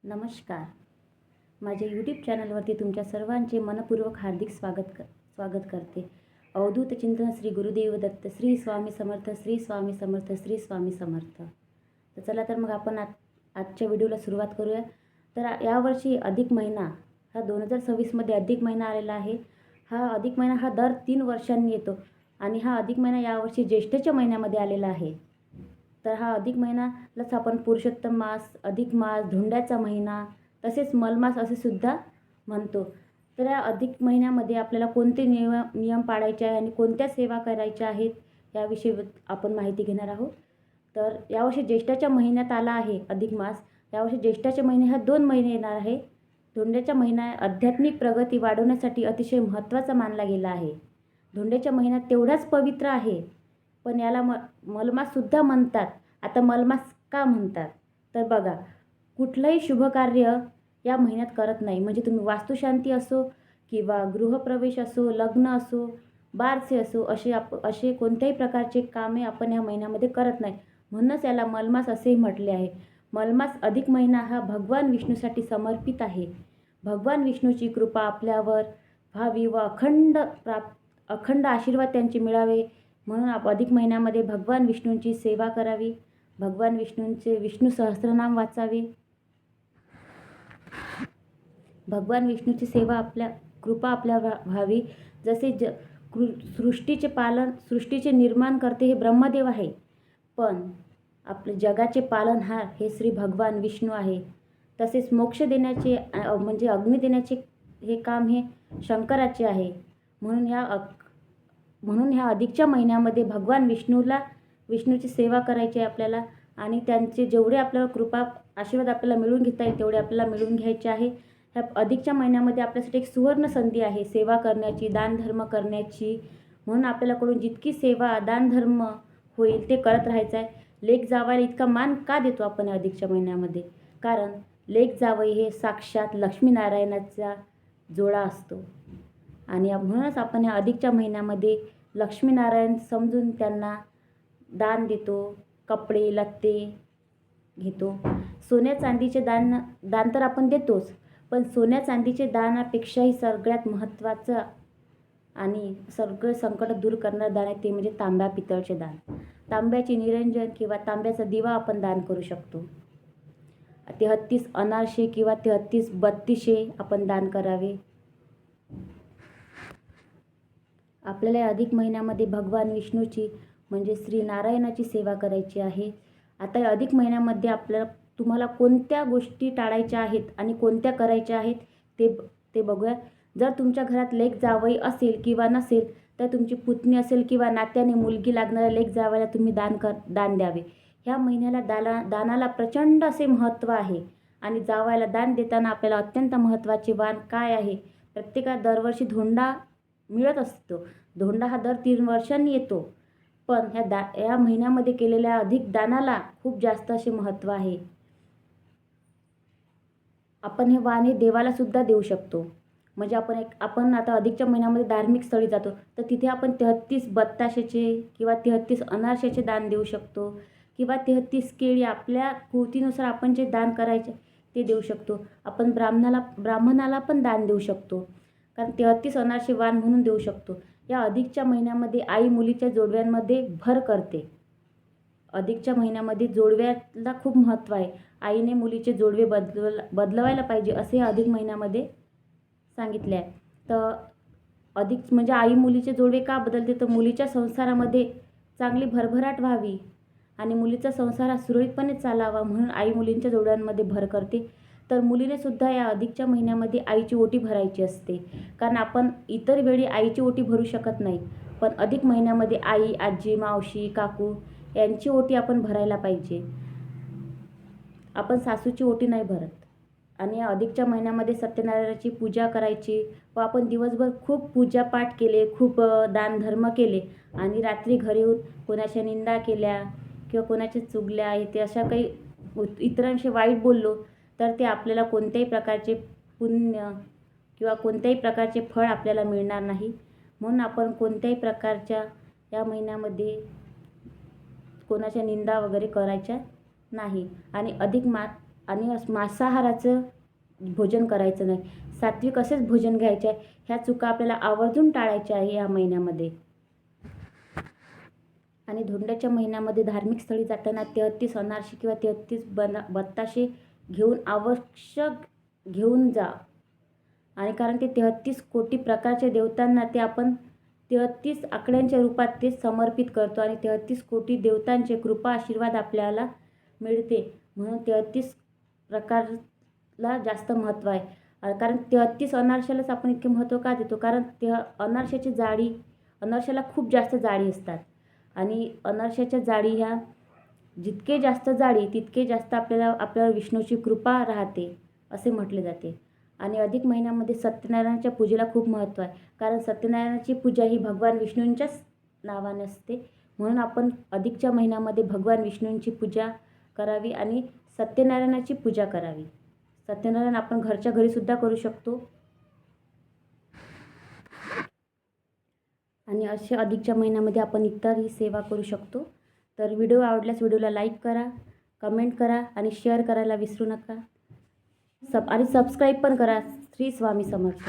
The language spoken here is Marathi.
नमस्कार. माझ्या यूट्यूब चॅनलवरती तुमच्या सर्वांचे मनपूर्वक हार्दिक स्वागत करते. अवधूत चिंतन श्री गुरुदेव दत्त श्री स्वामी समर्थ श्री स्वामी समर्थ श्री स्वामी समर्थ. तर चला तर मग आपण आजच्या व्हिडिओला सुरुवात करूया. तर यावर्षी अधिक महिना हा 2026मध्ये अधिक महिना आलेला आहे. हा अधिक महिना हा दर 3 वर्षांनी येतो आणि हा अधिक महिना यावर्षी ज्येष्ठच्या महिन्यामध्ये आलेला आहे. तर हा अधिक महिन्यालाच आपण पुरुषोत्तम मास, अधिक मास, धोंड्याचा महिना तसेच मलमास असे सुद्धा म्हणतो. तर या अधिक महिन्यामध्ये आपल्याला कोणते नियम पाळायचे आहे आणि कोणत्या सेवा करायच्या आहेत याविषयी आपण माहिती घेणार आहोत. तर यावर्षी ज्येष्ठाच्या महिन्यात आला आहे अधिक मास. यावर्षी ज्येष्ठाचे महिने हा 2 महिने येणार आहे. धोंड्याचा महिना आध्यात्मिक प्रगती वाढवण्यासाठी अतिशय महत्त्वाचा मानला गेला आहे. धोंड्याच्या महिन्यात तेवढाच पवित्र आहे, पण याला मलमाससुद्धा म्हणतात. आता मलमास का म्हणतात तर बघा, कुठलंही शुभकार्य या महिन्यात करत नाही. म्हणजे तुम्ही वास्तुशांती असो किंवा गृहप्रवेश असो, लग्न असो, बारसे असो, असे कोणत्याही प्रकारचे कामे आपण या महिन्यामध्ये करत नाही. म्हणूनच याला मलमास असेही म्हटले आहे. मलमास अधिक महिना हा भगवान विष्णूसाठी समर्पित आहे. भगवान विष्णूची कृपा आपल्यावर व्हावी व अखंड आशीर्वाद त्यांचे मिळावे म्हणून अधिक महिन्यामध्ये भगवान विष्णूंची सेवा करावी. भगवान विष्णूंचे विष्णू सहस्त्रनाम वाचावे. भगवान विष्णूची सेवा कृपा आपल्यावर व्हावी. जसे सृष्टीचे निर्माण करते हे ब्रह्मदेव आहे, पण आपले जगाचे पालनहार हे श्री भगवान विष्णू आहे. तसेच मोक्ष देण्याचे म्हणजे अग्नी देण्याचे हे काम हे शंकराचे आहे. म्हणून ह्या अधिकच्या महिन्यामध्ये भगवान विष्णूची सेवा करायची आहे आपल्याला आणि त्यांचे जेवढे आपल्याला कृपा आशीर्वाद आपल्याला मिळवून घेता येईल तेवढे आपल्याला मिळवून घ्यायचे आहे. ह्या अधिकच्या महिन्यामध्ये आपल्यासाठी एक सुवर्ण संधी आहे सेवा करण्याची, दानधर्म करण्याची. म्हणून आपल्याकडून जितकी सेवा दानधर्म होईल ते करत राहायचं आहे. लेक जावयाला इतका मान का देतो आपण अधिकच्या महिन्यामध्ये? कारण लेक जावई हे साक्षात लक्ष्मीनारायणाचा जोडा असतो आणि म्हणूनच आपण या अधिकच्या महिन्यामध्ये लक्ष्मीनारायण समजून त्यांना दान देतो, कपडे लत्ते घेतो. सोन्या चांदीचे दान तर आपण देतोच, पण सोन्या चांदीचे दानापेक्षाही सगळ्यात महत्त्वाचं आणि सगळं संकट दूर करणारं दान आहे ते म्हणजे तांब्या पितळचे दान. तांब्याचे निरंजन किंवा तांब्याचा दिवा आपण दान करू शकतो. 33 अनारसे किंवा 33 बत्तीसे आपण दान करावे. आपल्याला या अधिक महिन्यामध्ये भगवान विष्णूची म्हणजे श्री नारायणाची सेवा करायची आहे. आता या अधिक महिन्यामध्ये तुम्हाला कोणत्या गोष्टी टाळायच्या आहेत आणि कोणत्या करायच्या आहेत ते बघूया. जर तुमच्या घरात लेक जावई असेल किंवा नसेल तर तुमची पुतणी असेल किंवा नात्याने मुलगी लागणाऱ्या लेक जावयाला तुम्ही दान द्यावे. ह्या महिन्याला दानाला प्रचंड असे महत्त्व आहे आणि जावयाला दान देताना आपल्याला अत्यंत महत्त्वाचे वाण काय आहे? प्रत्येकाला दरवर्षी धोंडा मिळत असतो. धोंडा हा दर 3 वर्षांनी येतो, पण या महिन्यामध्ये केलेल्या अधिक दानाला खूप जास्त असे महत्त्व आहे. आपण हे वाण हे देवाला सुद्धा देऊ शकतो. म्हणजे आपण आता अधिकच्या महिन्यामध्ये धार्मिक स्थळी जातो तर तिथे आपण 33 बत्ताशेचे किंवा 33 अनारशाचे दान देऊ शकतो किंवा 33 केळी आपल्या कुवतीनुसार आपण जे दान करायचे ते देऊ शकतो. आपण ब्राह्मणाला पण दान देऊ शकतो, कारण 33 अनारसे वाण म्हणून देऊ शकतो. या अधिकच्या महिन्यामध्ये आई मुलीच्या जोडव्यांमध्ये भर करते. अधिकच्या महिन्यामध्ये जोडव्याला खूप महत्त्व आहे. आईने मुलीचे जोडवे बदलवायला पाहिजे असे अधिक महिन्यामध्ये सांगितले आहे. तर अधिक म्हणजे आई मुलीचे जोडवे का बदलते तर मुलीच्या संसारामध्ये चांगली भरभराट व्हावी आणि मुलीचा संसार हा सुरळीतपणे चालावा म्हणून आई मुलींच्या जोडव्यांमध्ये भर करते. तर मुलीने सुद्धा या अधिकच्या महिन्यामध्ये आईची ओटी भरायची असते, कारण आपण इतर वेळी आईची ओटी भरू शकत नाही, पण अधिक महिन्यामध्ये आई, आजी, मावशी, काकू यांची ओटी आपण भरायला पाहिजे. आपण सासूची ओटी नाही भरत. आणि या अधिकच्या महिन्यामध्ये सत्यनारायणाची पूजा करायची व आपण दिवसभर खूप पूजापाठ केले, खूप दानधर्म केले आणि रात्री घरी येऊन कोणाच्या निंदा केल्या किंवा कोणाच्या चुगल्या आहे ते अशा काही इतरांशी वाईट बोललो तर ते आपल्याला कोणत्याही प्रकारचे पुण्य किंवा कोणत्याही प्रकारचे फळ आपल्याला मिळणार नाही. म्हणून आपण कोणत्याही प्रकारच्या या महिन्यामध्ये कोणाच्या निंदा वगैरे करायच्या नाही. आणि आणि मांसाहाराचं भोजन करायचं नाही. सात्विक असेच भोजन घ्यायचे आहे. ह्या चुका आपल्याला आवर्जून टाळायच्या आहे या महिन्यामध्ये. आणि धोंड्याच्या महिन्यामध्ये धार्मिक स्थळी जाताना 33 अनारसे किंवा 33 बत्ताशे घेऊन आवश्यक घेऊन जा. आणि कारण ते 33 कोटी प्रकारच्या देवतांना ते आपण 33 आकड्यांच्या रूपात ते समर्पित करतो आणि 33 कोटी देवतांचे कृपा आशीर्वाद आपल्याला मिळते. म्हणून 33 प्रकारला जास्त महत्त्व आहे. कारण 33 अनारशालाच आपण इतके महत्त्व का देतो? कारण अनारशाची जाळी, अनारशाला खूप जास्त जाळी असतात आणि अनारशाच्या जाळी ह्या जितके जास्त जाळी तितके जास्त आपल्याला विष्णूची कृपा राहते असे म्हटले जाते. आणि अधिक महिन्यामध्ये सत्यनारायणाच्या पूजेला खूप महत्त्व आहे. कारण सत्यनारायणाची पूजा ही भगवान विष्णूंच्याच नावाने असते. म्हणून आपण अधिकच्या महिन्यामध्ये भगवान विष्णूंची पूजा करावी आणि सत्यनारायणाची पूजा करावी. सत्यनारायण आपण घरच्या घरीसुद्धा करू शकतो. आणि असे अधिकच्या महिन्यामध्ये आपण इतरही सेवा करू शकतो. तर व्हिडिओ आवडल्यास व्हिडिओला लाईक करा, कमेंट करा आणि शेअर करायला विसरू नका. आणि सबस्क्राईब पण करा. श्री स्वामी समर्थ.